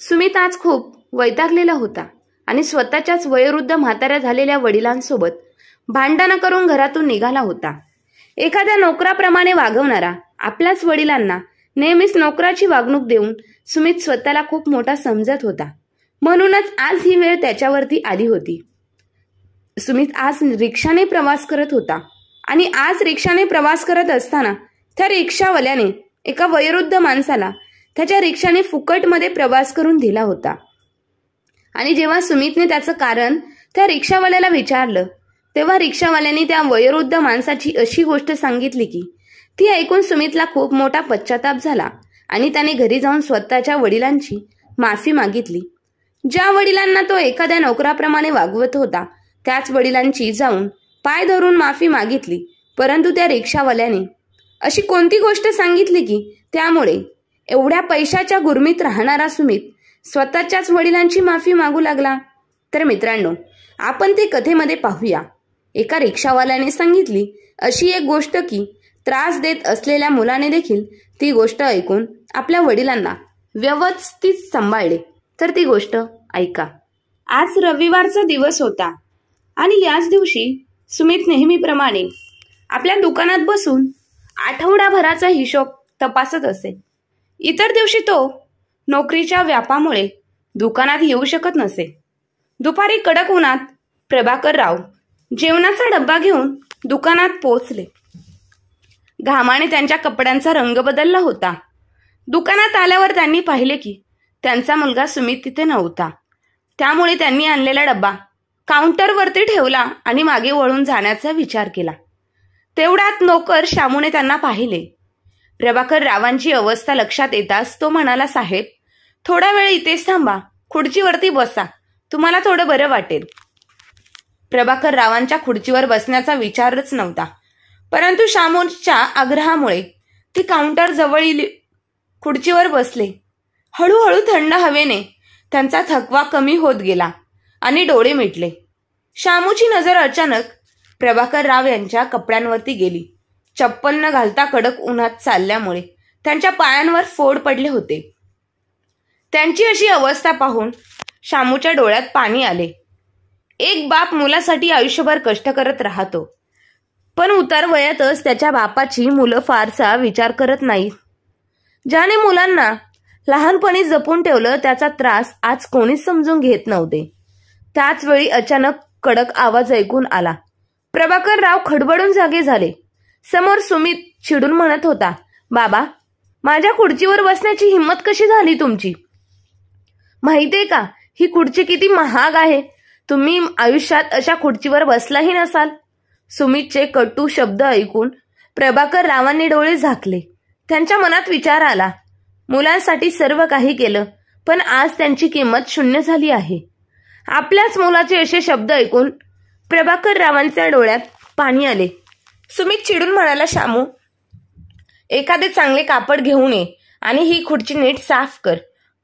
सुमित आज खूप वैतागलेला होता आणि स्वतःच्याच वयोवृद्ध म्हाताऱ्या झालेल्या वडिलांसोबत भांडणं करून घरातून निघाला होता. एखाद्या नोकराप्रमाणे वागवणारा आपल्याच वडिलांना नेहमीच नोकराची वागणूक देऊन सुमित स्वतःला खूप मोठा समजत होता. म्हणूनच आज ही वेळ त्याच्यावरती आली होती. सुमित आज रिक्षाने प्रवास करत होता आणि आज रिक्षाने प्रवास करत असताना त्या रिक्षावाल्याने एका वयोवृद्ध माणसाला त्याच्या रिक्षाने फुकटमध्ये प्रवास करून दिला होता. आणि जेव्हा सुमितने त्याचं कारण त्या रिक्षावाल्याला विचारलं तेव्हा रिक्षावाल्याने त्या वयोवृद्ध माणसाची अशी गोष्ट सांगितली की ती ऐकून सुमितला खूप मोठा पश्चाताप झाला आणि त्याने घरी जाऊन स्वतःच्या वडिलांची माफी मागितली. ज्या वडिलांना तो एखाद्या नोकराप्रमाणे वागवत होता त्याच वडिलांची जाऊन पाय धरून माफी मागितली. परंतु त्या रिक्षावाल्याने अशी कोणती गोष्ट सांगितली की त्यामुळे एवढ्या पैशाच्या गुरमीत राहणारा सुमित स्वतःच्याच वडिलांची माफी मागू लागला? तर मित्रांनो, आपण ते कथेमध्ये पाहूया. एका रिक्षावाल्याने सांगितली अशी एक गोष्ट की त्रास देत असलेल्या मुलाने देखील ती गोष्ट ऐकून आपल्या वडिलांना व्यवस्थित सांभाळले. तर ती गोष्ट ऐका. आज रविवारचा दिवस होता आणि याच दिवशी सुमित नेहमीप्रमाणे आपल्या दुकानात बसून आठवडाभराचा हिशोब तपासत असे. इतर दिवशी तो नोकरीच्या व्यापामुळे दुकानात येऊ शकत नसे. दुपारी कडक उन्हात प्रभाकरराव जेवणाचा डब्बा घेऊन दुकानात पोहोचले. घामाने त्यांच्या कपड्यांचा रंग बदलला होता. दुकानात आल्यावर त्यांनी पाहिले की त्यांचा मुलगा सुमित तिथे नव्हता. त्यामुळे त्यांनी आणलेला डब्बा काउंटरवरती ठेवला आणि मागे वळून जाण्याचा विचार केला. तेवढ्यात नोकर शामूने त्यांना पाहिले. प्रभाकररावांची अवस्था लक्षात येताच तो म्हणाला, साहेब, थोडा वेळ इथेच थांबा, खुर्चीवरती बसा, तुम्हाला थोडं बरं वाटेल. प्रभाकररावांच्या खुर्चीवर बसण्याचा विचारच नव्हता. परंतु शामूच्या आग्रहामुळे ते काउंटर जवळील खुर्चीवर बसले. हळूहळू थंड हवेने त्यांचा थकवा कमी होत गेला आणि डोळे मिटले. शामूची नजर अचानक प्रभाकरराव यांच्या कपड्यांवरती गेली. चप्पल न घालता कडक उन्हात चालल्यामुळे त्यांच्या पायांवर फोड पडले होते. त्यांची अशी अवस्था पाहून शामूच्या डोळ्यात पाणी आले. एक बाप मुलासाठी आयुष्यभर कष्ट करत राहतो, पण उतार वयातच त्याच्या बापाची मुलं फारसा विचार करत नाहीत. ज्याने मुलांना लहानपणी जपून ठेवलं त्याचा त्रास आज कोणीच समजून घेत नव्हते. त्याच वेळी अचानक कडक आवाज ऐकून आला. प्रभाकरराव खडबडून जागे झाले. समोर सुमित चिडून म्हणत होता, बाबा, माझ्या खुर्चीवर बसण्याची हिंमत कशी झाली तुमची? माहितीये का ही खुर्ची किती महाग आहे? तुम्ही आयुष्यात अशा खुर्चीवर बसलाही नसाल. सुमितचे कटू शब्द ऐकून प्रभाकररावांनी डोळे झाकले. त्यांच्या मनात विचार आला, मुलांसाठी सर्व काही केलं, पण आज त्यांची किंमत शून्य झाली आहे. आपल्याच मुलाचे असे शब्द ऐकून प्रभाकररावांच्या डोळ्यात पाणी आले. सुमित चिडून म्हणाला, शामू, एखादे चांगले कापड घेऊन ये आणि ही खुर्ची नीट साफ कर.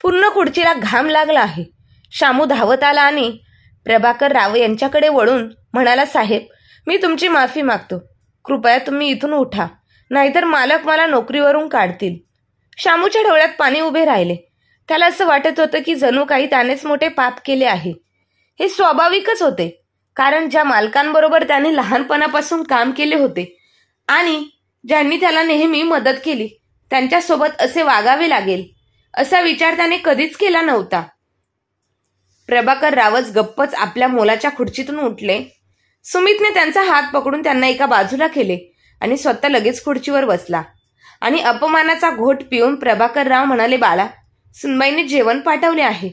पूर्ण खुर्चीला घाम लागला आहे. शामू धावत आला आणि प्रभाकरराव यांच्याकडे वळून म्हणाला, साहेब, मी तुमची माफी मागतो. कृपया तुम्ही इथून उठा, नाहीतर मालक मला नोकरीवरून काढतील. शामूच्या डोळ्यात पाणी उभे राहिले. त्याला असं वाटत होतं की जणू काही त्यानेच मोठे पाप केले आहे. हे स्वाभाविकच होते, कारण ज्या मालकांबरोबर त्याने लहानपणापासून काम केले होते आणि ज्यांनी त्याला नेहमी मदत केली त्यांच्यासोबत असे वागावे लागेल असा विचार त्याने कधीच केला नव्हता. प्रभाकररावच गप्पच आपल्या मोलाच्या खुर्चीतून उठले. सुमितने त्यांचा हात पकडून त्यांना एका बाजूला केले आणि स्वतः लगेच खुर्चीवर बसला आणि अपमानाचा घोट पिऊन प्रभाकरराव म्हणाले, बाळा, सुनबाईने जेवण पाठवले आहे,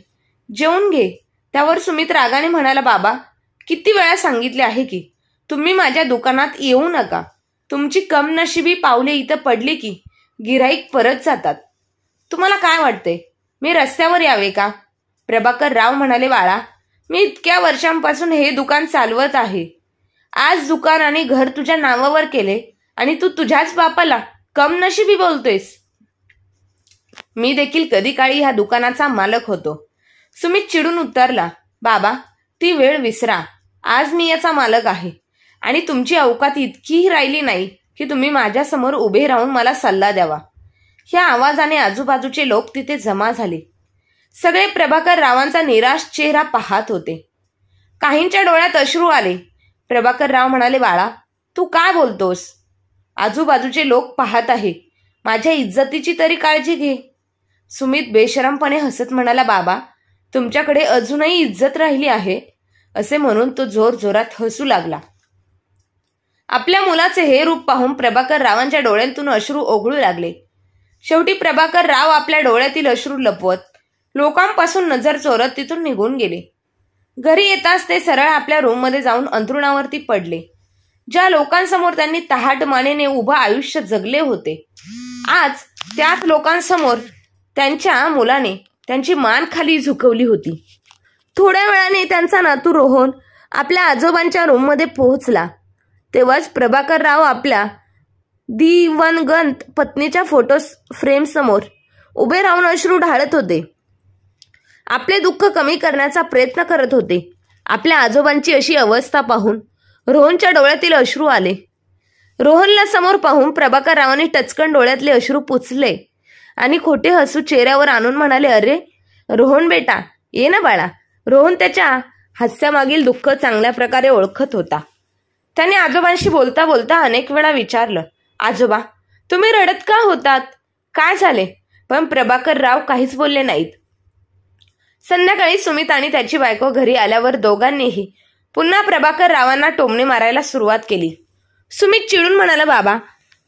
जेवून घे. त्यावर सुमित रागाने म्हणाला, बाबा, किती वेळा सांगितले आहे की तुम्ही माझ्या दुकानात येऊ नका. तुमची कमनशिबी पावले इथं पडली की गिऱ्हाईक परत जातात. तुम्हाला काय वाटते, मी रस्त्यावर यावे का? प्रभाकरराव म्हणाले, बाळा, मी इतक्या वर्षांपासून हे दुकान चालवत आहे. आज दुकान आणि घर तुझ्या नावावर केले आणि तू तुझ्याच बापाला कमनशिबी बोलतोयस. मी देखील कधी काळी ह्या दुकानाचा मालक होतो. सुमित चिडून उत्तरला, बाबा, ती वेळ विसरा. आज मी याचा मालक आहे आणि तुमची अवकात इतकीही राहिली नाही की तुम्ही माझ्यासमोर उभे राहून मला सल्ला द्यावा. ह्या आवाजाने आजूबाजूचे लोक तिथे जमा झाले. सगळे प्रभाकर रावांचा निराश चेहरा पाहत होते. काहींच्या डोळ्यात अश्रू आले. प्रभाकर राव म्हणाले, बाळा, तू काय बोलतोस? आजूबाजूचे लोक पाहत आहे. माझ्या इज्जतीची तरी काळजी घे. सुमित बेशरमपणे हसत म्हणाला, बाबा, तुमच्याकडे अजूनही इज्जत राहिली आहे. असे म्हणून तो जोरजोरात हसू लागला. आपल्या मुलाचे हे रूप पाहून प्रभाकर रावांच्या डोळ्यांतून अश्रू ओघळू लागले. शेवटी प्रभाकर राव आपल्या डोळ्यातील अश्रू लपवत लोकांपासून नजर चोरत तिथून निघून गेले. घरी येताच ते सरळ आपल्या रूममध्ये जाऊन अंथरुणावरती पडले. ज्या लोकांसमोर त्यांनी तहाट मानेने उभं आयुष्य जगले होते, आज त्याच लोकांसमोर त्यांच्या मुलाने त्यांची मान खाली झुकवली होती. थोड्या वेळाने त्यांचा नातू रोहन आपल्या आजोबांच्या रूममध्ये पोहोचला. तेव्हाच प्रभाकर राव आपल्या दिवंगत पत्नीच्या फोटो फ्रेम समोर उभे राहून अश्रू ढाळत होते. आपले दुःख कमी करण्याचा प्रयत्न करत होते. आपल्या आजोबांची अशी अवस्था पाहून रोहनच्या डोळ्यातील अश्रू आले. रोहनला समोर पाहून प्रभाकर रावांनी टचकन डोळ्यातले अश्रू पुसले आणि खोटे हसू चेहऱ्यावर आणून म्हणाले, अरे रोहन बेटा, ये ना बाळा. रोहन त्याच्या हास्यामागील दुःख चांगल्या प्रकारे ओळखत होता. त्याने आजोबांशी बोलता बोलता अनेक वेळा विचारलं, आजोबा, तुम्ही रडत का होतात? काय झाले? पण प्रभाकर राव काहीच बोलले नाहीत. संध्याकाळी सुमित आणि त्याची बायको घरी आल्यावर दोघांनीही पुन्हा प्रभाकर रावांना टोमणे मारायला सुरुवात केली. सुमित चिडून म्हणाला, बाबा,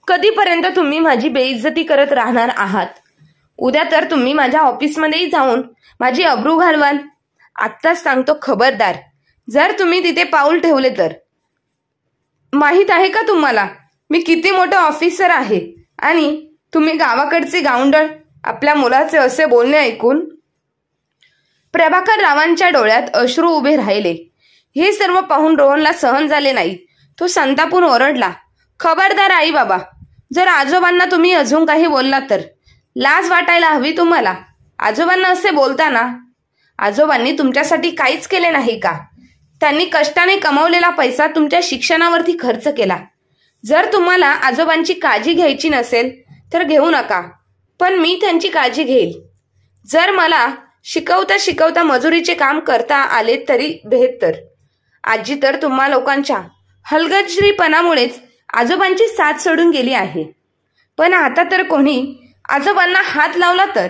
कधीपर्यंत तुम्ही माझी बेइज्जती करत राहणार आहात? उद्या तर तुम्ही माझ्या ऑफिसमध्येही जाऊन माझी अब्रू घालवाल. आत्ताच सांगतो, खबरदार जर तुम्ही तिथे पाऊल ठेवले तर. माहित आहे का तुम्हाला मी किती मोठं ऑफिसर आहे? आणि तुम्ही गावाकडचे गावंढळ आपल्या मुलाचे असे बोलणे ऐकून. प्रभाकर रावांच्या डोळ्यात अश्रू उभे राहिले. हे सर्व पाहून रोहनला सहन झाले नाही. तो संतापून ओरडला, खबरदार आई बाबा, जर आजोबांना तुम्ही अजून काही बोलला तर लाज वाटायला हवी तुम्हाला. आजोबांना असे बोलताना, आजोबांनी तुमच्यासाठी काहीच केले नाही का? त्यांनी कष्टाने कमावलेला पैसा तुमच्या शिक्षणावरती खर्च केला. जर तुम्हाला आजोबांची काळजी घ्यायची नसेल तर घेऊ नका, पण मी त्यांची काळजी घेईल. जर मला शिकवता शिकवता मजुरीचे काम करता आले तरी बेहतर. आजी तर तुम्हा लोकांच्या हलगर्जीपणामुळेच आजोबांची साथ सोडून गेली आहे. पण आता तर कोणी आजोबांना हात लावला तर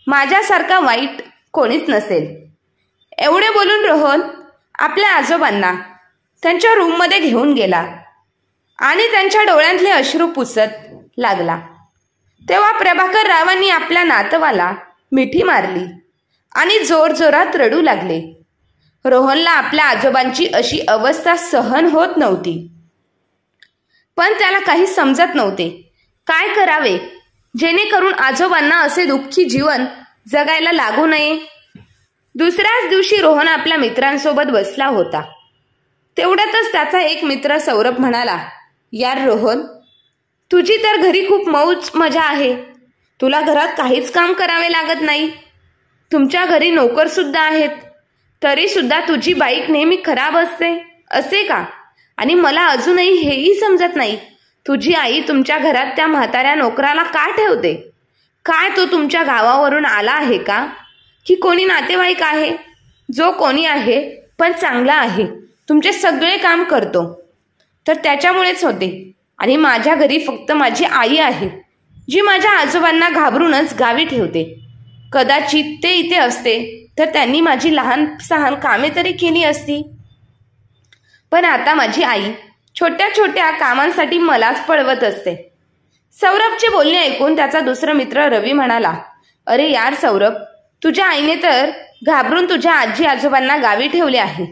माझ्यासारखा वाईट कोणीच नसेल. एवढे बोलून रोहन आपल्या आजोबांना त्यांच्या रूममध्ये घेऊन गेला आणि त्यांच्या डोळ्यातले अश्रू पुसत लागला. तेव्हा प्रभाकर रावांनी आपल्या नातवाला मिठी मारली आणि जोरजोरात रडू लागले. रोहनला आपल्या आजोबांची अशी अवस्था सहन होत नव्हती, पण त्याला काही समजत नव्हते. काय करावे जेणेकरून आजोबांना असे दुःखी जीवन जगायला लागू नये. दुसऱ्याच दिवशी रोहन आपल्या मित्रांसोबत बसला होता. तेवढ्यातच त्याचा एक मित्र सौरभ म्हणाला, यार रोहन, तुझी तर घरी खूप मौज मजा आहे. तुला घरात काहीच काम करावे लागत नाही. तुमच्या घरी नोकर सुद्धा आहेत, तरी सुद्धा तुझी बाईक नेहमी खराब असते, असे का? आणि मला अजूनही हेही समजत नाही, तुझी आई तुमच्या घरात त्या म्हाताऱ्या नोकराला का ठेवते? काय तो तुमच्या गावावरून आला आहे का? की कोणी नातेवाईक आहे? जो कोणी आहे पण चांगला आहे, तुमचे सगळे काम करतो, तर त्याच्यामुळेच होते. आणि माझ्या घरी फक्त माझी आई आहे, जी माझ्या आजोबांना घाबरूनच गावी ठेवते. कदाचित ते इथे असते तर त्यांनी माझी लहान सहान कामे तरी केली असती. पण आता माझी आई छोट्या छोट्या कामांसाठी मलाच पळवत असते. सौरभचे बोलणे ऐकून त्याचा दुसरा मित्र रवी म्हणाला, अरे यार सौरभ, तुझ्या आईने तर घाबरून तुझ्या आजी आजोबांना गावी ठेवले आहे.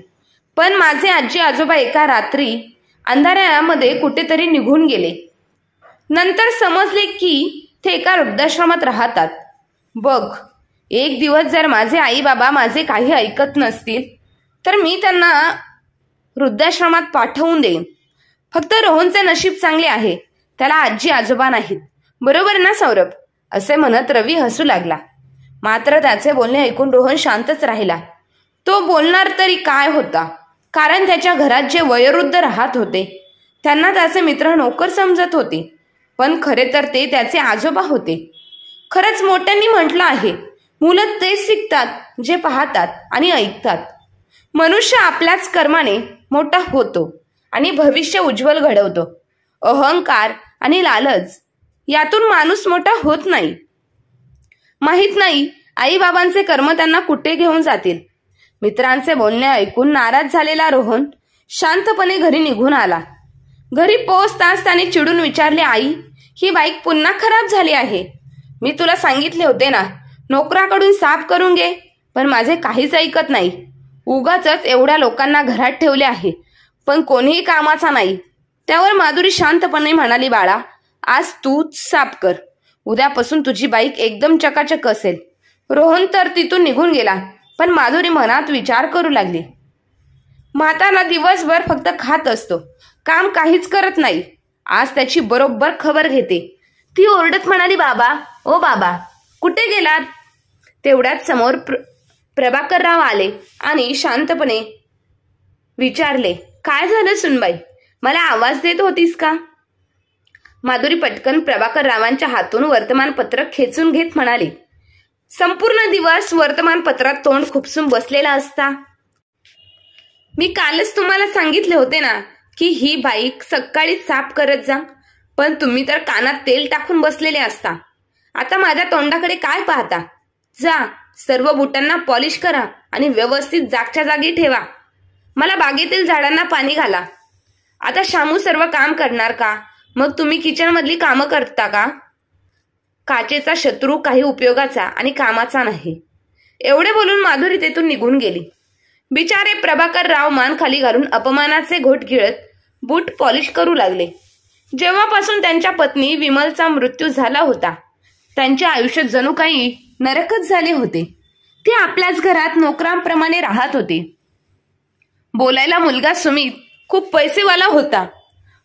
पण माझे आजी आजोबा एका रात्री अंधाऱ्यामध्ये कुठेतरी निघून गेले. नंतर समजले की ते एका वृद्धाश्रमात राहतात. बघ, एक दिवस जर माझे आई बाबा माझे काही ऐकत नसतील तर मी त्यांना वृद्धाश्रमात पाठवून देईन. फक्त रोहनचे नशीब चांगले आहे, त्याला आजी आजोबा नाहीत. बरोबर ना सौरभ? असे म्हणत रवी हसू लागला. मात्र त्याचे बोलणे ऐकून रोहन शांतच राहिला. तो बोलणार तरी काय होता, कारण त्याच्या घरात जे वयोवृद्ध राहत होते त्यांना त्याचे मित्र नोकर समजत होते, पण खरे तर ते त्याचे आजोबा होते. खरंच मोठ्यांनी म्हटलं आहे, मुलं तेच शिकतात जे पाहतात आणि ऐकतात. मनुष्य आपल्याच कर्माने मोठा होतो आणि भविष्य उज्ज्वल घडवतो. अहंकार आणि लालच यातून माणूस मोठा होत नाही. माहित नाही आई बाबांचे कर्म त्यांना कुठे घेऊन जातील. मित्रांचे बोलणे ऐकून नाराज झालेला रोहन शांतपणे घरी निघून आला. घरी पोहोचताच त्याने चिडून विचारले, आई, ही बाईक पुन्हा खराब झाली आहे. मी तुला सांगितले होते ना, नोकराकडून साफ करून घे, पण माझे काहीच ऐकत नाही. उगाचच एवढ्या लोकांना घरात ठेवले आहे, पण कोणीही कामाचा नाही. त्यावर माधुरी शांतपणे म्हणाली, बाळा, आज तूच साफ कर. उद्यापासून तुझी बाईक एकदम चकाचक असेल. रोहन तर तिथून निघून गेला, पण माधुरी मनात विचार करू लागली. म्हातारा दिवसभर फक्त खात असतो, काम काहीच करत नाही. आज त्याची बरोबर खबर घेते. ती ओरडत म्हणाली, बाबा, ओ बाबा, कुठे गेलात? तेवढ्यात समोर प्रभाकरराव आले आणि शांतपणे विचारले, काय झालं सुनबाई? मला आवाज देत होतीस का? माधुरी पटकन प्रभाकररावांच्या हातून वर्तमानपत्र खेचून घेत म्हणाली, संपूर्ण दिवस वर्तमानपत्रात तोंड खुपसून बसलेला असता. मी कालच तुम्हाला सांगितले होते ना की ही बाईक सकाळी साफ करत जा, पण तुम्ही तर कानात तेल टाकून बसलेले असता. आता माझ्या तोंडाकडे काय पाहता? जा, सर्व बुटांना पॉलिश करा आणि व्यवस्थित जागच्या जागी ठेवा. मला बागेतील झाडांना पाणी घाला. आता शामू सर्व काम करणार का? मग तुम्ही किचनमधली कामं करता का? काचेचा शत्रू काही उपयोगाचा आणि कामाचा नाही. एवढे बोलून माधुरी तेथून निघून गेली. बिचारे प्रभाकरराव मान खाली घालून अपमानाचे घोट गिळत बूट पॉलिश करू लागले. जेव्हापासून त्यांच्या पत्नी विमलचा मृत्यू झाला होता, त्यांचे आयुष्य जणू काही नरकच झाले होते. ते आपल्याच घरात नोकरांप्रमाणे राहत होते. बोलायला मुलगा सुमित खूप पैसेवाला होता,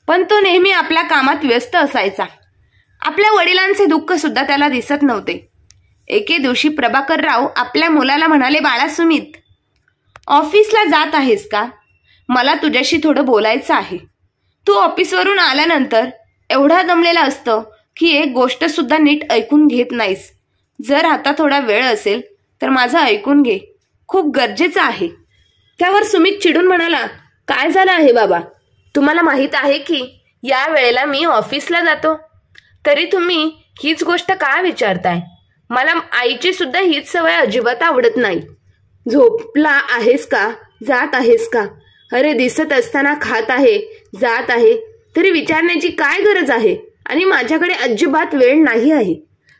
पण तो नेहमी आपल्या कामात व्यस्त असायचा. आपल्या वडिलांचे दुःख सुद्धा त्याला दिसत नव्हते. एके दिवशी प्रभाकरराव आपल्या मुलाला म्हणाले, बाळा सुमित, ऑफिसला जात आहेस का? मला तुझ्याशी थोडं बोलायचं आहे. तू ऑफिसवरून आल्यानंतर एवढा दमलेला असतो की एक गोष्ट सुद्धा नीट ऐकून घेत नाहीस. जर आता थोडा वेळ असेल तर माझं ऐकून घे, खूप गरजेचं आहे. त्यावर सुमित चिडून म्हणाला, काय झालं आहे बाबा? तुम्हाला माहित आहे की या वेळेला मी ऑफिसला जातो, तरी तुम्ही हीच गोष्ट का विचारताय? मला आईची सुद्धा हीच सवय अजिबात आवडत नाही. झोपला आहेस का? जात आहेस का? अरे, दिसत असताना खात आहे, जात आहे, तरी विचारण्याची काय गरज आहे? आणि माझ्याकडे अजिबात वेळ नाही आहे.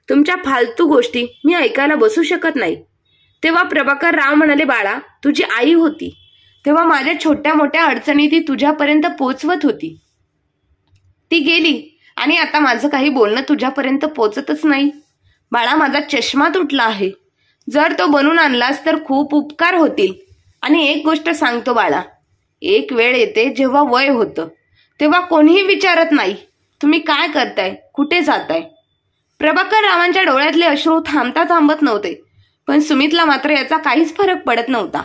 तुमच्या फालतू गोष्टी मी ऐकायला बसू शकत नाही. तेव्हा प्रभाकरराव म्हणाले, बाळा, तुझी आई होती तेव्हा माझ्या छोट्या मोठ्या अडचणी ती तुझ्यापर्यंत पोचवत होती. ती गेली आणि आता माझं काही बोलणं तुझ्यापर्यंत पोचतच नाही. बाळा, माझा चष्मा तुटला आहे. जर तो बनवून आणलास तर खूप उपकार होतील. आणि एक गोष्ट सांगतो बाळा, एक वेळ येते जेव्हा वय होतं, तेव्हा कोणीही विचारत नाही तुम्ही काय करताय, कुठे जाताय. प्रभाकररावांच्या डोळ्यातले अश्रू थांबत नव्हते, पण सुमितला मात्र याचा काहीच फरक पडत नव्हता.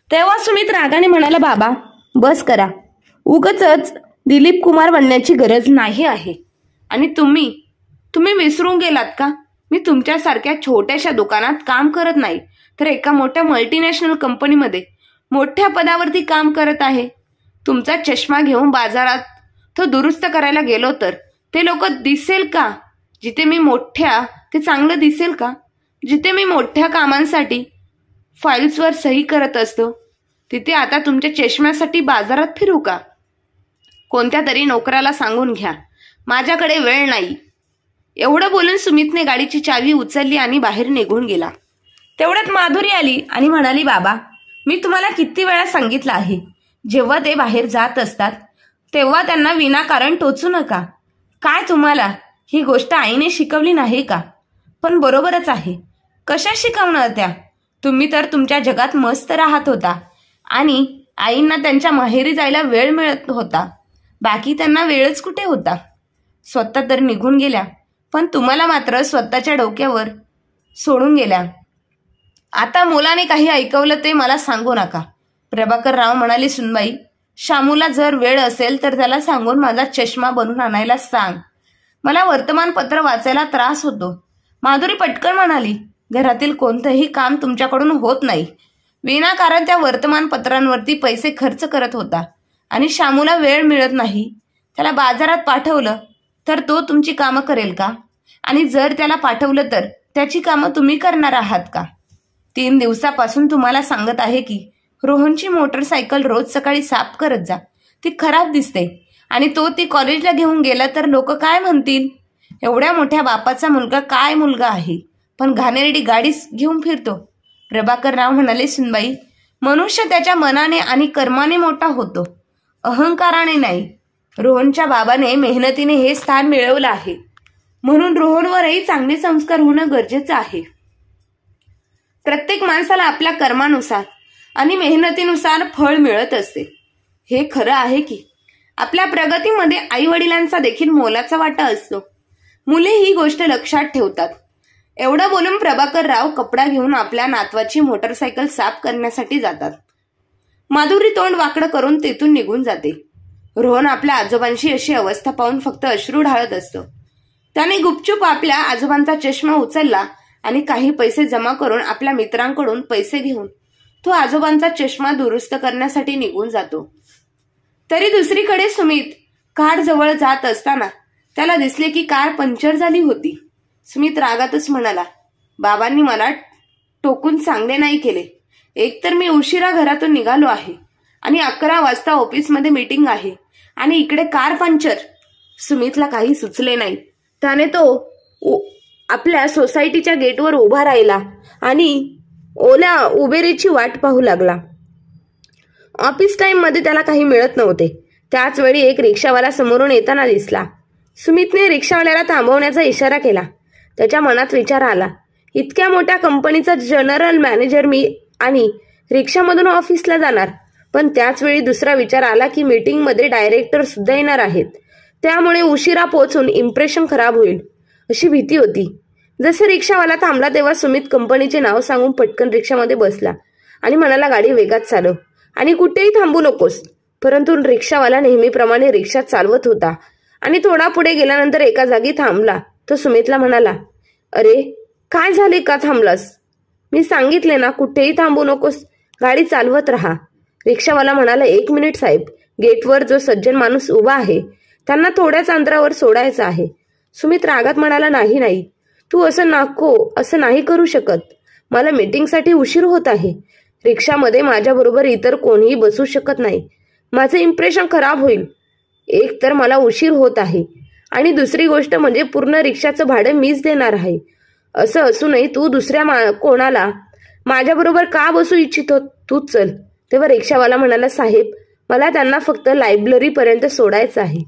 तेव्हा सुमित रागाने म्हणाला, बाबा, बस करा. उगाचच दिलीप कुमार बनण्याची गरज नाही आहे. आणि तुम्ही विसरून गेलात का? मी तुमच्यासारख्या छोट्याशा दुकानात काम करत नाही, तर एका मोठ्या मल्टीनॅशनल कंपनीमध्ये मोठ्या पदावरती काम करत आहे. तुमचा चष्मा घेऊन बाजारात तो दुरुस्त करायला गेलो तर ते लोक दिसेल का? जिथे मी मोठ्या ते चांगलं दिसेल का? जिथे मी मोठ्या कामांसाठी फाईल्सवर सही करत असतो, तिथे आता तुमच्या चष्म्यासाठी बाजारात फिरू का? कोणत्या तरी नोकराला सांगून घ्या, माझ्याकडे वेळ नाही. एवढं बोलून सुमितने गाडीची चावी उचलली आणि बाहेर निघून गेला. तेवढ्यात माधुरी आली आणि म्हणाली, बाबा, मी तुम्हाला किती वेळा सांगितलं आहे, जेव्हा ते बाहेर जात असतात तेव्हा त्यांना विनाकारण टोचू नका. काय तुम्हाला ही गोष्ट आईने शिकवली नाही का? पण बरोबरच आहे. कशा शिकवणार त्या? तुम्ही तर तुमच्या जगात मस्त राहत होता आणि आईंना त्यांच्या माहेरी जायला वेळ मिळत होता. बाकी त्यांना वेळच कुठे होता. स्वतः तर निघून गेल्या, पण तुम्हाला मात्र स्वतःच्या डोक्यावर सोडून गेल्या. आता मुलाने काही ऐकवलं ते मला सांगू नका. प्रभाकरराव म्हणाले, सुनबाई, शामूला जर वेळ असेल तर त्याला सांगून माझा चष्मा बनवून आणायला सांग. मला वर्तमानपत्र वाचायला त्रास होतो. माधुरी पटकन म्हणाली, घरातील कोणतंही काम तुमच्याकडून होत नाही. विनाकारण त्या वर्तमानपत्रांवरती पैसे खर्च करत होता आणि शामूला वेळ मिळत नाही. त्याला बाजारात पाठवलं तर तो तुमची कामं करेल का? आणि जर त्याला पाठवलं तर त्याची कामं तुम्ही करणार आहात का? 3 दिवसापासून तुम्हाला सांगत आहे की रोहनची मोटरसायकल रोज सकाळी साफ करत जा, ती खराब दिसते. आणि तो ती कॉलेजला घेऊन गेला तर लोक काय म्हणतील? एवढ्या मोठ्या बापाचा मुलगा काय मुलगा आहे, पण घाणेरडी गाडी घेऊन फिरतो. प्रभाकरराव म्हणाले, सुनबाई, मनुष्य त्याच्या मनाने आणि कर्माने मोठा होतो, अहंकाराने नाही. रोहनच्या बाबाने मेहनतीने हे स्थान मिळवलं आहे, म्हणून रोहनवरही चांगले संस्कार होणं गरजेचं आहे. प्रत्येक माणसाला आपल्या कर्मानुसार आणि मेहनतीनुसार फळ मिळत असते. हे खरं आहे की आपल्या प्रगतीमध्ये आई वडिलांचा देखील मोलाचा वाटा असतो. मुले ही गोष्ट लक्षात ठेवतात. एवढं बोलून प्रभाकरराव कपडा घेऊन आपल्या नातवाची मोटरसायकल साफ करण्यासाठी जातात. माधुरी तोंड वाकडं करून तेथून निघून जाते. रोहन आपल्या आजोबांची अशी अवस्था पाहून फक्त अश्रू ढाळत असतो. त्याने गुपचूप आपल्या आजोबांचा चष्मा उचलला आणि काही पैसे जमा करून आपल्या मित्रांकडून पैसे घेऊन तो आजोबांचा चष्मा दुरुस्त करण्यासाठी निघून जातो. तरी दुसरीकडे सुमित कार जवळ जात असताना त्याला दिसले की कार पंक्चर झाली होती. सुमित रागातच म्हणाला, बाबांनी मला टोकून चांगले नाही केले. एकतर मी उशिरा घरातून निघालो आहे आणि 11 वाजता ऑफिसमध्ये मीटिंग आहे आणि इकडे कार पंक्चर. सुमितला काही सुचले नाही. त्याने तो आपल्या सोसायटीच्या गेटवर उभा राहिला आणि ओला उबेरीची वाट पाहू लागला. ऑफिस टाइम मध्ये त्याला काही मिळत नव्हते. त्याच वेळी एक रिक्षावाला समोरून येताना दिसला. सुमितने रिक्षावाल्याला थांबवण्याचा इशारा केला. त्याच्या मनात विचार आला, इतक्या मोठ्या कंपनीचा जनरल मॅनेजर मी आणि रिक्षामधून ऑफिसला जाणार. पण त्याच वेळी दुसरा विचार आला की मीटिंगमध्ये डायरेक्टर सुद्धा येणार आहेत, त्यामुळे उशिरा पोहोचून इम्प्रेशन खराब होईल अशी भीती होती. जसे रिक्षावाला थांबला तेव्हा सुमित कंपनीचे नाव सांगून पटकन रिक्षामध्ये बसला आणि म्हणाला, गाडी वेगात चालव आणि कुठेही थांबू नकोस. परंतु रिक्षावाला नेहमीप्रमाणे रिक्षा चालवत होता आणि थोडा पुढे गेल्यानंतर एका जागी थांबला. तो सुमितला म्हणाला, अरे काय झाले, का थांबलास? मी सांगितले ना कुठेही थांबू नकोस, गाडी चालवत राहा. रिक्षावाला म्हणाला, 1 मिनिट साहेब, गेटवर जो सज्जन माणूस उभा आहे त्यांना थोड्याच अंतरावर सोडायचं आहे. सुमित रागात म्हणाला, नाही, तू असं नाही करू शकत. मला मीटिंगसाठी उशीर होत आहे. रिक्षामध्ये माझ्याबरोबर इतर कोणीही बसू शकत नाही. माझं इम्प्रेशन खराब होईल. एक तर मला उशीर होत आहे आणि दुसरी गोष्ट म्हणजे पूर्ण रिक्षाचं भाडं मीच देणार आहे. असं असूनही तू दुसऱ्या कोणाला माझ्याबरोबर का बसू इच्छितो? तूच चल. तेव्हा रिक्षावाला म्हणाला, साहेब, मला त्यांना फक्त लायब्ररीपर्यंत सोडायचं आहे.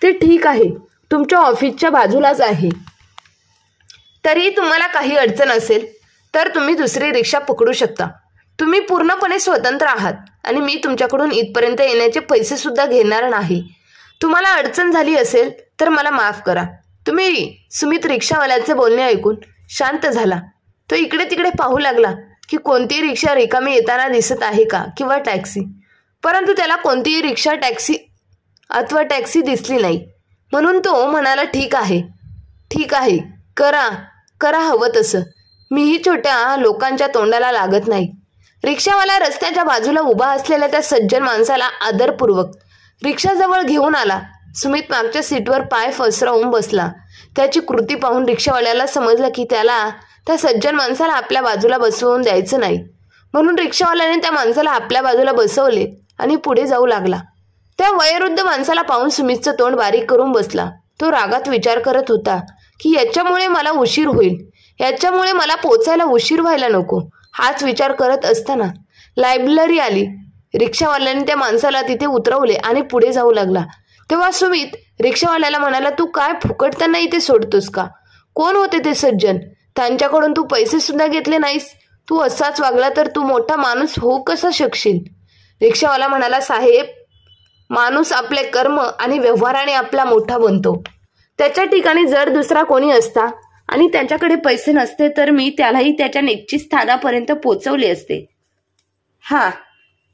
ते ठीक आहे, तुमच्या ऑफिसच्या बाजूलाच आहे. तरीही तुम्हाला काही अडचण असेल तर तुम्ही दुसरी रिक्षा पकडू शकता. तुम्ही पूर्णपणे स्वतंत्र आहात आणि मी तुमच्याकडून इथपर्यंत येण्याचे पैसे सुद्धा घेणार नाही. तुम्हाला अडचण झाली असेल तर मला माफ करा. सुमित रिक्षावाल्याचे बोलणे ऐकून शांत झाला. तो इकडे तिकडे पाहू लागला की कोणतीही रिक्षा रिकामी येताना दिसत आहे का किंवा टॅक्सी. परंतु त्याला कोणतीही रिक्षा टॅक्सी दिसली नाही. म्हणून तो म्हणाला, ठीक आहे, करा हवं तसं. मीही छोट्या लोकांच्या तोंडाला लागत नाही. रिक्षावाला रस्त्याच्या बाजूला उभा असलेल्या त्या सज्जन माणसाला आदरपूर्वक रिक्षाजवळ घेऊन आला. सुमित मागच्या सीटवर पाय पसरवून बसला. त्याची कृती पाहून रिक्षावाल्याला समजलं की त्याला त्या सज्जन माणसाला आपल्या बाजूला बसवून द्यायचं नाही. म्हणून रिक्षावाल्याने त्या माणसाला आपल्या बाजूला बसवले आणि पुढे जाऊ लागला. त्या वयोवृद्ध माणसाला पाहून सुमितचं तोंड बारीक करून बसला. तो रागात विचार करत होता की याच्यामुळे मला उशीर होईल, याच्यामुळे मला पोचायला उशीर व्हायला नको. हाच विचार करत असताना लायब्ररी आली. रिक्षावाल्याने त्या माणसाला तिथे उतरवले आणि पुढे जाऊ लागला. तेव्हा सुमित रिक्षावाल्याला म्हणाला, तू काय फुकट त्यांना इथे सोडतोस का? कोण होते ते सज्जन? त्यांच्याकडून तू पैसे सुद्धा घेतले नाहीस. तू असाच वागला तर तू मोठा माणूस होऊ कसा शकशील? रिक्षावाला म्हणाला, साहेब, माणूस आपले कर्म आणि व्यवहाराने आपला मोठा बनतो. त्याच्या ठिकाणी जर दुसरा कोणी असता आणि त्याच्याकडे पैसे नसते तर मी त्यालाही त्याच्या निश्चित स्थानापर्यंत पोहोचवले असते.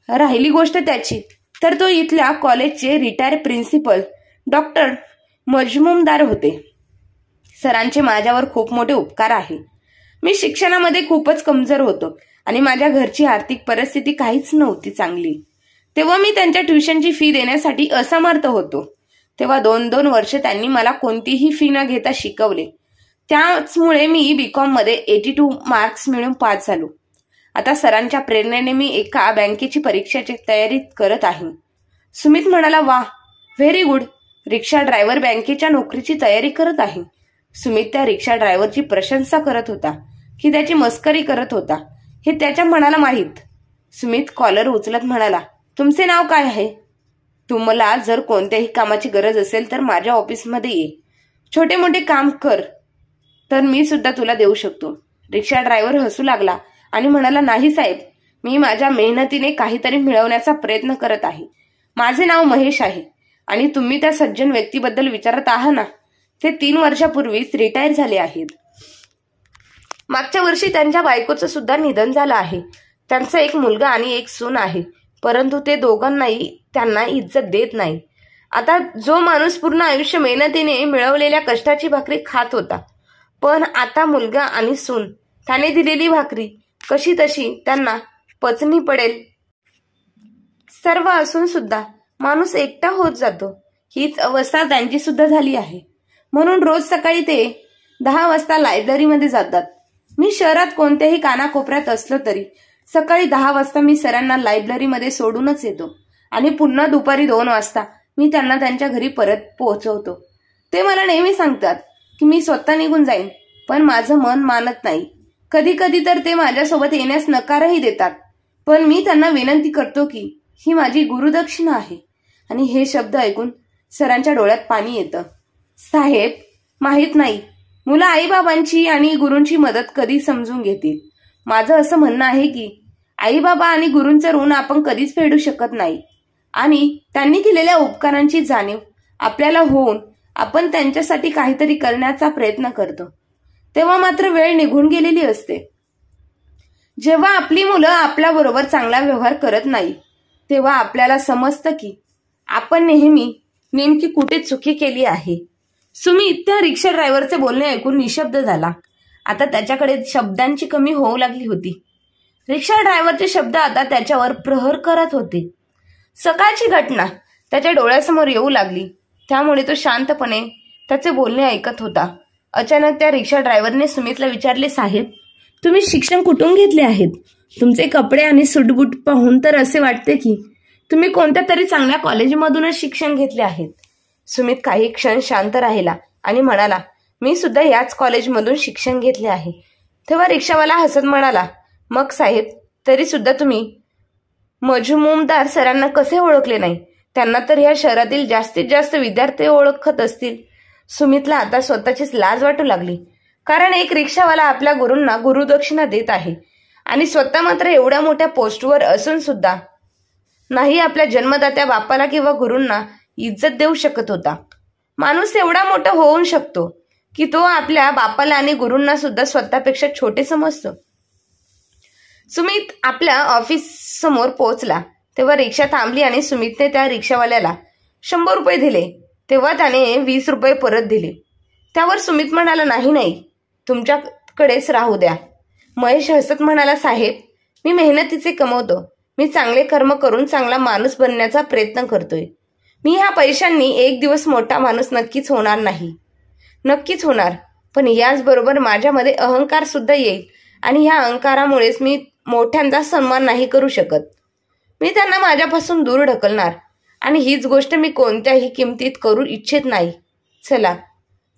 राहिली गोष्ट त्याची, तर तो इथल्या कॉलेजचे रिटायर प्रिन्सिपल डॉक्टर मजमुमदार होते. सरांचे माझ्यावर खूप मोठे उपकार आहे. मी शिक्षणामध्ये खूपच कमजोर होतो आणि माझ्या घरची आर्थिक परिस्थिती काहीच नव्हती चांगली. तेव्हा मी त्यांच्या ट्युशनची फी देण्यासाठी असमर्थ होतो. तेव्हा 2-2 वर्ष त्यांनी मला कोणतीही फी न घेता शिकवले. त्याचमुळे मी बीकॉम मध्ये 82 मार्क्स मिळवून पास झालो. आता सरांच्या प्रेरणेने मी एका बँकेची परीक्षेची तयारी करत आहे. सुमित म्हणाला, वा, व्हेरी गुड. रिक्षा ड्रायव्हर बँकेच्या नोकरीची तयारी करत आहे. सुमित त्या रिक्षा ड्रायव्हरची प्रशंसा करत होता की त्याची मस्करी करत होता हे त्याच्या मनाला माहीत. सुमित कॉलर उचलत म्हणाला, तुमचे नाव काय आहे? तुम्हाला जर कोणत्याही कामाची गरज असेल तर माझ्या ऑफिसमध्ये ये. छोटे मोठे काम कर तर मी सुद्धा तुला देऊ शकतो. रिक्षा ड्रायव्हर हसू लागला आणि म्हणाला, नाही साहेब, मी माझ्या मेहनतीने काहीतरी मिळवण्याचा प्रयत्न करत आहे. माझे नाव महेश आहे आणि तुम्ही त्या सज्जन व्यक्तीबद्दल विचारत आहात ना, ते 3 वर्षापूर्वीच रिटायर झाले आहेत. मागच्या वर्षी त्यांच्या बायकोचं सुद्धा निधन झालं आहे. त्यांचा एक मुलगा आणि एक सून आहे, परंतु ते दोघांनाही त्यांना इज्जत देत नाही. आता जो माणूस पूर्ण आयुष्य मेहनतीने मिळवलेल्या कष्टाची भाकरी खात होता, पण आता मुलगा आणि सून त्याने दिलेली भाकरी कशी तशी त्यांना पचनी पडेल. सर्व असून सुद्धा माणूस एकटा होत जातो. हीच अवस्था त्यांची सुद्धा झाली आहे. म्हणून रोज सकाळी ते 10 वाजता लायब्ररीमध्ये जातात. मी शहरात कोणत्याही कानाकोपऱ्यात असलो तरी सकाळी 10 वाजता मी सरांना लायब्ररीमध्ये सोडूनच येतो आणि पुन्हा दुपारी 2 वाजता मी त्यांना त्यांच्या घरी परत पोहोचवतो. ते मला नेहमी सांगतात की मी स्वतः निघून जाईन, पण माझं मन मानत नाही. कधी कधी तर ते माझ्यासोबत येण्यास नकारही देतात, पण मी त्यांना विनंती करतो की ही माझी गुरुदक्षिणा आहे. आणि हे शब्द ऐकून सरांच्या डोळ्यात पाणी येतं. साहेब, माहित नाही मुलं आईबाबांची आणि गुरूंची मदत कधी समजून घेतील. माझं असं म्हणणं आहे की आईबाबा आणि गुरूंचं ऋण आपण कधीच फेडू शकत नाही आणि त्यांनी केलेल्या उपकारांची जाणीव आपल्याला होऊन आपण त्यांच्यासाठी काहीतरी करण्याचा प्रयत्न करतो, तेव्हा मात्र वेळ निघून गेलेली असते. जेव्हा आपली मुलं आपल्याबरोबर चांगला व्यवहार करत नाही, तेव्हा आपल्याला समजतं की आपण नेमकी कुठे चुकी केली आहे. सुमित त्या रिक्षा ड्रायव्हरचे बोलणे ऐकून निशब्द झाला. आता त्याच्याकडे शब्दांची कमी होऊ लागली होती. रिक्षा ड्रायव्हरचे शब्द आता त्याच्यावर प्रहार करत होते. सकाळची घटना त्याच्या डोळ्यासमोर येऊ लागली, त्यामुळे तो शांतपणे त्याचे बोलणे ऐकत होता. अचानक त्या रिक्षा ड्रायव्हरने सुमितला विचारले, साहेब, तुम्ही शिक्षण कुठून घेतले आहेत? तुमचे कपडे आणि सूटबूट पाहून तर असे वाटते की तुम्ही कोणत्या तरी चांगल्या कॉलेजमधूनच शिक्षण घेतले आहेत. सुमित काही क्षण शांत राहिला आणि म्हणाला, मी सुद्धा याच कॉलेजमधून शिक्षण घेतले आहे. तेव्हा रिक्षावाला हसत म्हणाला, मग साहेब, तरी सुद्धा तुम्ही मजुमदार सरांना कसे ओळखले नाही? त्यांना तर या शहरातील जास्तीत जास्त विद्यार्थी ओळखत असतील. सुमितला आता स्वतःचीच लाज वाटू लागली, कारण एक रिक्षावाला आपल्या गुरूंना गुरुदक्षिणा देत आहे आणि स्वतः मात्र एवढ्या मोठ्या पोस्टवर असून सुद्धा नाही आपल्या जन्मदात्या बापाला किंवा गुरूंना इज्जत देऊ शकत होता. माणूस एवढा मोठा होऊ शकतो की तो आपल्या बापाला आणि गुरूंना सुद्धा स्वतःपेक्षा छोटे समजतो. सुमित आपल्या ऑफिस समोर पोहोचला तेव्हा रिक्षा थांबली आणि सुमितने त्या रिक्षावाल्याला 100 रुपये दिले. तेव्हा त्याने 20 रुपये परत दिले. त्यावर सुमित म्हणाला, नाही, तुमच्याकडेच राहू द्या. महेश हसत म्हणाला, साहेब, मी मेहनतीचे कमवतो. मी चांगले कर्म करून चांगला माणूस बनण्याचा प्रयत्न करतोय. मी ह्या पैशांनी एक दिवस मोठा माणूस नक्कीच होणार नाही, नक्कीच होणार, पण याचबरोबर माझ्यामध्ये अहंकार सुद्धा येईल आणि ह्या अहंकारामुळेच मी मोठ्यांचा सन्मान नाही करू शकत. मी त्यांना माझ्यापासून दूर ढकलणार आणि हीच गोष्ट मी कोणत्याही किमतीत करू इच्छित नाही. चला,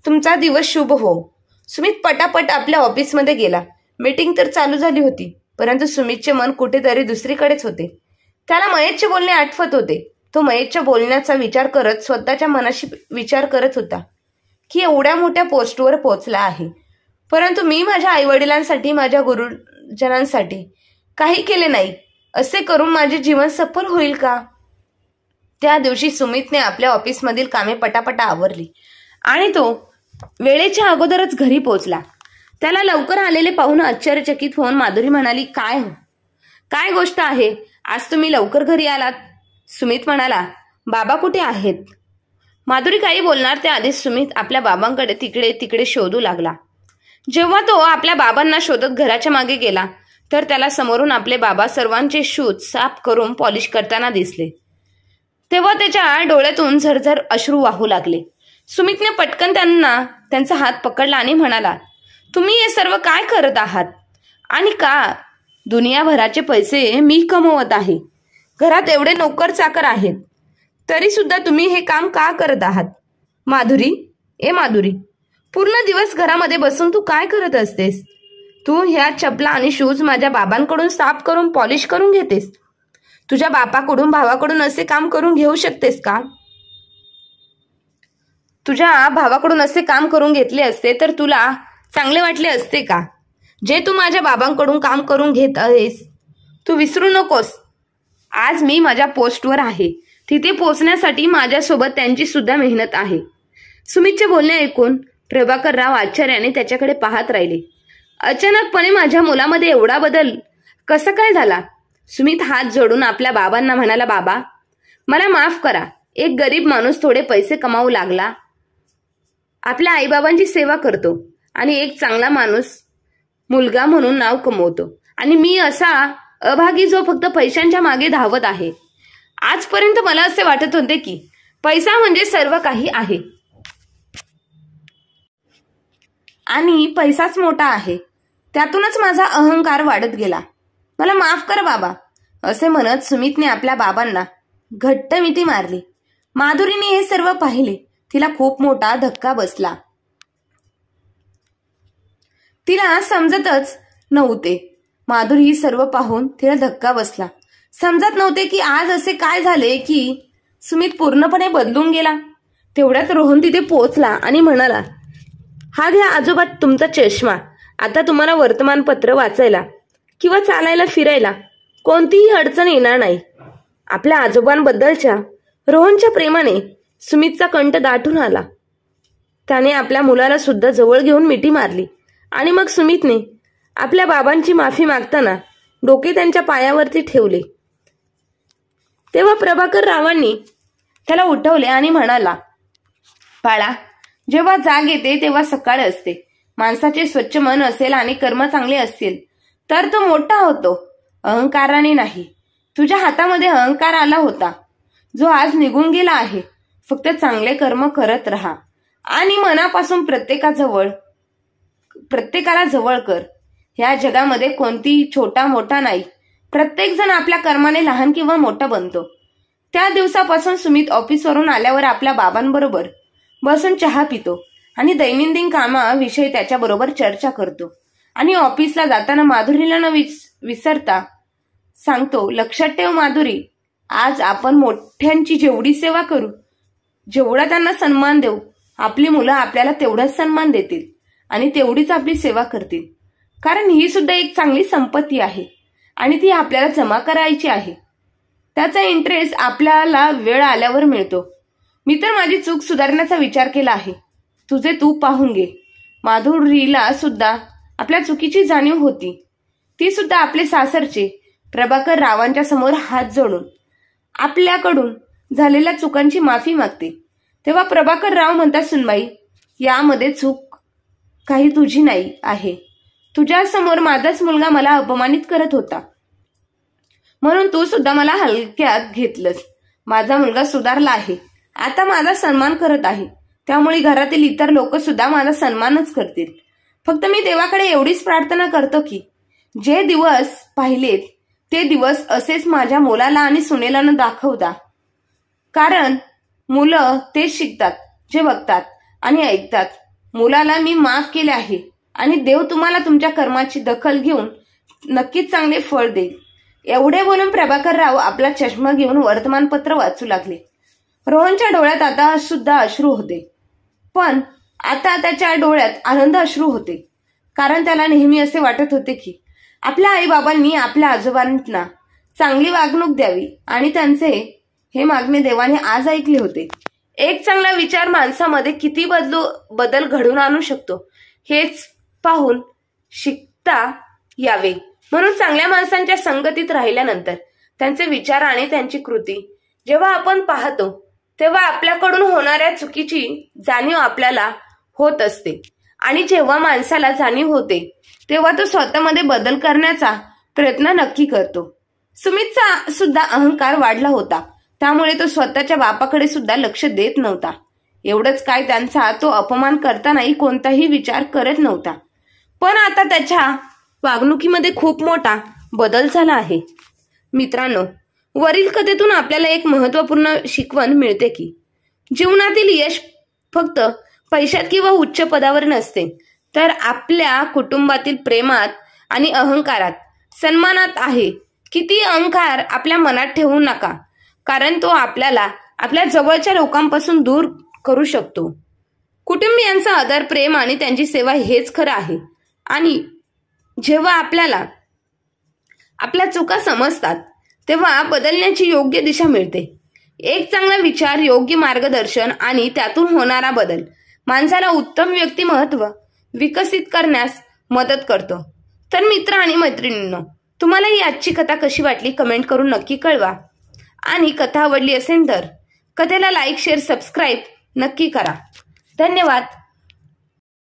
तुमचा दिवस शुभ हो. सुमित पटापट आपल्या ऑफिसमध्ये गेला. मीटिंग तर चालू झाली होती, परंतु सुमितचे मन कुठेतरी दुसरीकडेच होते. त्याला महेशचे बोलणे आठवत होते. तो महेशच्या बोलण्याचा विचार करत स्वतःच्या मनाशी विचार करत होता की एवढ्या मोठ्या पोस्टवर पोहोचला आहे, परंतु मी माझ्या आईवडिलांसाठी, माझ्या गुरुजनांसाठी काही केले नाही. असे करून माझे जीवन सफल होईल का? त्या दिवशी सुमितने आपल्या ऑफिसमधील कामे पटापटा आवरली आणि तो वेळेच्या अगोदरच घरी पोहोचला. त्याला लवकर आलेले पाहून आश्चर्यचकित होऊन माधुरी म्हणाली, काय गोष्ट आहे, आज तुम्ही लवकर घरी आलात? सुमित म्हणाला, बाबा कुठे आहेत? माधुरी काही बोलणार त्याआधीच सुमित आपल्या बाबांकडे तिकडे शोधू लागला. जेव्हा तो आपल्या बाबांना शोधत घराच्या मागे गेला तर त्याला समोरून आपले बाबा सर्वांचे शूज साफ करून पॉलिश करताना दिसले. तेव्हा त्याच्या डोळ्यातून झरझर अश्रू वाहू लागले. सुमितने पटकन त्यांचा हात पकडला आणि म्हणाला, तुम्ही हे सर्व काय करत आहात आणि का? दुनियाभराचे पैसे मी कमवत आहे, घरात एवढे नोकर चाकर आहेत, तरी सुद्धा तुम्ही हे काम का करत आहात? माधुरी, पूर्ण दिवस घरामध्ये बसून तू काय करत असतेस? तू ह्या चपला आणि शूज माझ्या बाबांकडून साफ करून पॉलिश करून घेतेस. तुझ्या बापाकडून भावाकडून असे काम करून घेऊ शकतेस का? तुझ्या भावाकडून असे काम करून घेतले असते तर तुला चांगले वाटले असते का? जे तू माझ्या बाबांकडून काम करून घेत आहेस तू विसरू नकोस. आज मी माझ्या पोस्टवर आहे, तिथे पोहोचण्यासाठी माझ्यासोबत त्यांची सुद्धा मेहनत आहे. सुमितचे बोलणे ऐकून प्रभाकरराव आश्चर्याने त्याच्याकडे पाहत राहिले. अचानकपणे माझ्या मुलामध्ये एवढा बदल कसा काय झाला? सुमित हात जोडून आपल्या बाबांना म्हणाला, बाबा मला माफ करा. एक गरीब माणूस थोडे पैसे कमावू लागला, आपल्या आईबाबांची सेवा करतो आणि एक चांगला माणूस मुलगा म्हणून नाव कमवतो, आणि मी असा अभागी जो फक्त पैशांच्या मागे धावत आहे. आजपर्यंत मला असे वाटत होते की पैसा म्हणजे सर्व काही आहे आणि पैसाच मोठा आहे. त्यातूनच माझा अहंकार वाढत गेला. मला माफ कर बाबा. असे म्हणत सुमितने आपल्या बाबांना घट्ट मिठी मारली. माधुरीने हे सर्व पाहिले. तिला खूप मोठा धक्का बसला. तिला समजतच नव्हते. माधुरी ही सर्व पाहून तिला धक्का बसला. समजत नव्हते की आज असे काय झाले की सुमित पूर्णपणे बदलून गेला. तेवढ्यात रोहन तिथे पोहोचला आणि म्हणाला, हा घ्या आजोबा तुमचा चष्मा. आता तुम्हाला वर्तमानपत्र वाचायला किंवा चालायला फिरायला कोणतीही अडचण येणार नाही. आपल्या आजोबांबद्दलच्या रोहनच्या प्रेमाने सुमितचा कंठ दाटून आला. त्याने आपल्या मुलाला सुद्धा जवळ घेऊन मिठी मारली आणि मग सुमितने आपल्या बाबांची माफी मागताना डोके त्यांच्या पायावरती ठेवले. तेव्हा प्रभाकर रावांनी त्याला उठवले आणि म्हणाला, बाळा, जेव्हा जाग येते तेव्हा सकाळ असते. माणसाचे स्वच्छ मन असेल आणि कर्म चांगले असतील तर तो मोठा होतो, अहंकाराने नाही. तुझ्या हातामध्ये अहंकार आला होता जो आज निघून गेला आहे. फक्त चांगले कर्म करत राहा आणि मनापासून प्रत्येकाला जवळ कर. ह्या जगामध्ये कोणतीही छोटा मोठा नाही. प्रत्येक जण आपल्या कर्माने लहान किंवा मोठा बनतो. त्या दिवसापासून सुमित ऑफिसवरून आल्यावर आपल्या बाबांबरोबर बसून चहा पितो आणि दैनंदिन कामाविषयी त्याच्याबरोबर चर्चा करतो आणि ऑफिसला जाताना माधुरीला न विसरता सांगतो, लक्षात ठेव माधुरी, आज आपण मोठ्यांची जेवढी सेवा करू, जेवढा त्यांना सन्मान देऊ, आपली मुलं आपल्याला तेवढाच सन्मान देतील आणि तेवढीच आपली सेवा करतील. कारण ही सुद्धा एक चांगली संपत्ती आहे आणि ती आपल्याला जमा करायची आहे. त्याचा इंटरेस्ट आपल्याला वेळ आल्यावर मिळतो. मी तर माझी चूक सुधारण्याचा विचार केला आहे. तुझे तू पाहून घे. माधुरीला सुद्धा आपल्या चुकीची जाणीव होती. ती सुद्धा आपले सासरचे प्रभाकर रावांच्या समोर हात जोडून आपल्याकडून झालेल्या चुकांची माफी मागते. तेव्हा प्रभाकर राव म्हणतात, सुनबाई, यामध्ये चूक काही तुझी नाही आहे. तुझ्या समोर माझाच मुलगा मला अपमानित करत होता म्हणून तू सुद्धा मला हलक्यात घेतलंस. माझा मुलगा सुधारला आहे, आता माझा सन्मान करत आहे. त्यामुळे घरातील इतर लोक सुद्धा माझा सन्मानच करतील. फक्त मी देवाकडे एवढीच प्रार्थना करतो की जे दिवस पाहिलेत ते दिवस असेच माझ्या मुलाला आणि सुनेला न दाखवता. कारण मुलं तेच शिकतात जे बघतात आणि ऐकतात. मुलाला मी माफ केले आहे आणि देव तुम्हाला तुमच्या कर्माची दखल घेऊन नक्कीच चांगले फळ देईल. एवढे बोलून प्रभाकरराव आपला चष्मा घेऊन वर्तमानपत्र वाचू लागले. रोहनच्या डोळ्यात आता सुद्धा अश्रू होते, पण आता त्याच्या डोळ्यात आनंद अश्रू होते. कारण त्याला नेहमी असे वाटत होते की आपल्या आईबाबांनी आपल्या आजोबांना चांगली वागणूक द्यावी आणि त्यांचे हे मागणे देवाने आज ऐकले होते. एक चांगला विचार माणसामध्ये किती बदल घडवून आणू शकतो हेच पाहून शिकता यावे. म्हणून चांगल्या माणसांच्या संगतीत राहिल्यानंतर त्यांचे विचार आणि त्यांची कृती जेव्हा आपण पाहतो तेव्हा आपल्याकडून होणाऱ्या चुकीची जाणीव आपल्याला होत असते आणि जेव्हा माणसाला जाणीव होते तेव्हा तो स्वतःमध्ये बदल करण्याचा प्रयत्न नक्की करतो. सुमितचा सुद्धा अहंकार वाढला होता, त्यामुळे तो स्वतःच्या बापाकडे सुद्धा लक्ष देत नव्हता. एवढंच काय, त्यांचा तो अपमान करतानाही कोणताही विचार करत नव्हता. पण आता त्याच्या वागणुकीमध्ये खूप मोठा बदल झाला आहे. मित्रांनो, वरील कथेतून आपल्याला एक महत्त्वपूर्ण शिकवण मिळते की जीवनातील यश फक्त पैशात किंवा उच्च पदावर नसते, तर आपल्या कुटुंबातील प्रेमात आणि अहंकारात, सन्मानात आहे. किती अहंकार आपल्या मनात ठेवू नका, कारण तो आपल्याला आपल्या जवळच्या लोकांपासून दूर करू शकतो. कुटुंबियांचा आदर, प्रेम आणि त्यांची सेवा हेच खरं आहे. आणि जेव्हा आपल्याला आपल्या चुका समजतात तेव्हा बदलण्याची योग्य दिशा मिळते. एक चांगला विचार, योग्य मार्गदर्शन आणि त्यातून होणारा बदल माणसाला उत्तम व्यक्तिमत्व विकसित करण्यास मदत करतो. तर मित्र आणि मैत्रिणींनो, तुम्हाला ही आजची कथा कशी वाटली कमेंट करून नक्की कळवा. आणि कथा आवडली असेल तर कथेला लाईक, शेअर, सबस्क्राईब नक्की करा. धन्यवाद.